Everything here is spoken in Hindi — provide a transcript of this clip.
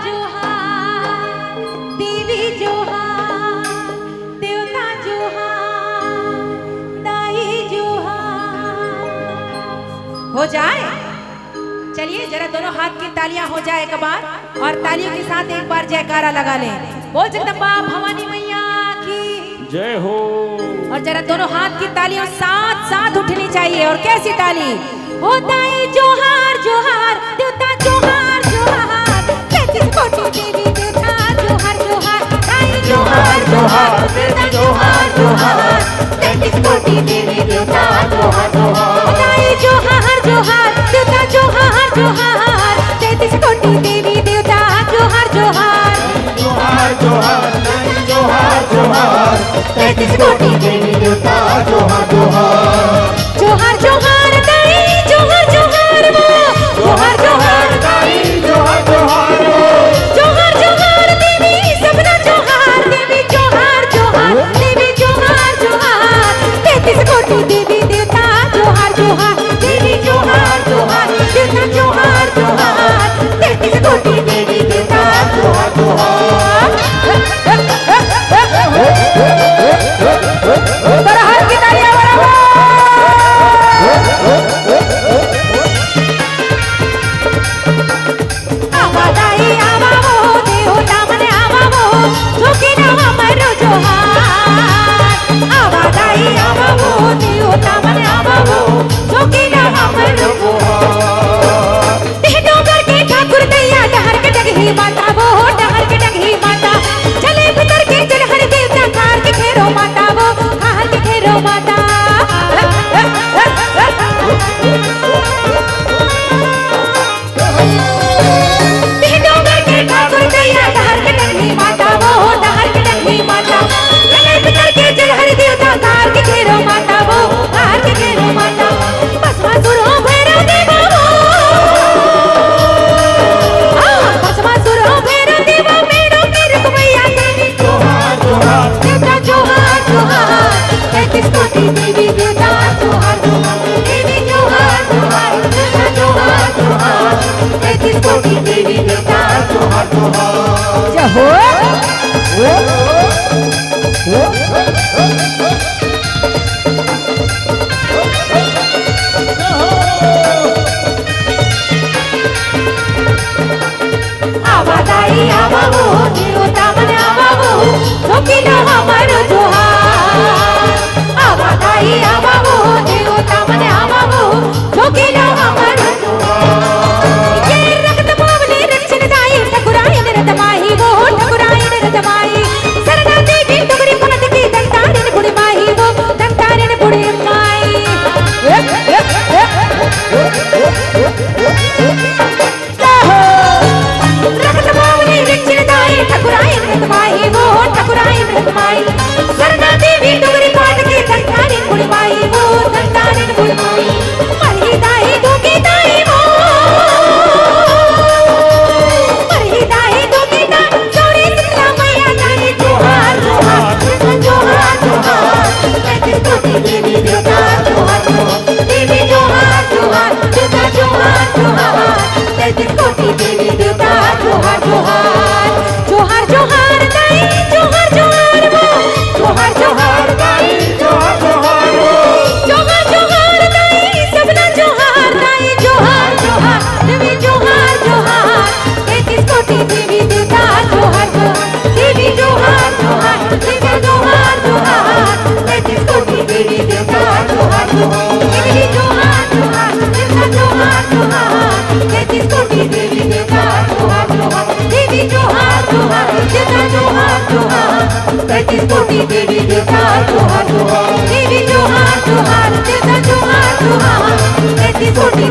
जोहार देवी जोहार देवता जोहार दाई जोहार। हो जाए, चलिए जरा दोनों हाथ की तालियां हो जाए एक बार, और तालियों के साथ एक बार जयकारा लगा ले। बोल जगदम्बा भवानी मैया की जय हो। और जरा दोनों हाथ की तालियां साथ साथ उठनी चाहिए। और कैसी ताली? हो दाई जोहार जोहार देवता जोहार जोहार 33 कोटि देवी देवता जोहार जोहार दाई जोहार जोहार देवता जोहार जोहार 33 कोटि देवी देवता जोहार जोहार दाई जोहार जोहार देवता जोहार जोहार 33 कोटि देवी देवता जोहार जोहार जोहार जोहार जोहार जोहार 33 कोटि देवी देवता जोहार जोहार जोहार जोहार दाई जोहार जोहार वो जोहार जोहार दाई जोहार जोहार जोहार जोहार देवी सबना जोहार देवी जोहार जोहार देवी जोहार जोहार 33 कोटि देवी देवता जोहार जोहार देवी जोहार जोहार देवता जोहार जोहार 33 कोटि देवी देवता जोहार जोहार। बराबर की तालियां बराबर। आवादाई आवावो देवता मने आवावो जोगी ना हमरो जोहार आवादाई आवावो देवता मने आवावो जोगी ना हमरो जोहार। डोंगर के ठाकुर दैया डहर के डगही माता वो डहर के डगही माता चले भीतर के चल हर देवता कार के घेरो माता वो कार के घेरो माता। डोंगर के ठाकुर दैया डहर के डगही माता वो डहर के डगही माता चले भीतर के चल हर देवता कार के घेरो माता वो कार के घेरो माता। भस्मासुर हो भैरव देवा वो भस्मासुर हो भैरव देवा मेड़ो की रुकमैया देवी जोहार जोहार देवता जोहार जोहार 33 कोटि देवी देवता जोहार जोहार देवी जोहार जोहार देवता जोहार जोहार 33 कोटि देवी देवता जोहार जोहार। जय हो। आवादाई आवावो देवता मने आवावो जोगी ना हमरो जोहार आवादाई आवावो देवता मने आवावो जोगी ना हमरो जोहार। ये रक्त पावनी रक्षण दाई ठकुरायन रतमाही वो ठकुरायन रतमाही सरना देवी टुकड़ी पनत की दंतारिन बुढ़ी माही वो दंतारिन बुढ़ी माई। रक्त पावनी रक्षण दाई ठकुरायन रतमाही वो ठकुरायन रतमाही सरना देवी टुकड़ी पाट की दंतारिन बुढ़ी माही वो दंतारिन बुढ़ी माई। मरही दाई दुखी दाई वो मरही दाई दुखी दाई चौड़ी शीतला मैया दाई जोहार जोहार जोहार जोहार 33 कोटि देवी देवता जोहार जोहार देवी जोहार जोहार देवता जोहार जोहार 33 कोटि देवी देवता जोहार जोहार जोहार जोहार दाई जोहार जोहार वो जोहार जोहार दाई जोहार जोहार जोहार जोहार दाई सबना जोहार दाई जोहार जोहार देवी जोहार जोहार 33 कोटि देवी देवता जोहार जोहार देवी जोहार जोहार देवता जोहार जोहार 33 कोटि देवी देवता जोहार जोहार देवी जोहार जोहार देवता जोहार जोहार 33 कोटि देवी देवता जोहार जोहार देवी जोहार जोहार देवता जोहार जोहार 33 कोटि देवी देवता जोहार जोहार देवी जोहार जोहार देवता जोहार जोहार 33 कोटि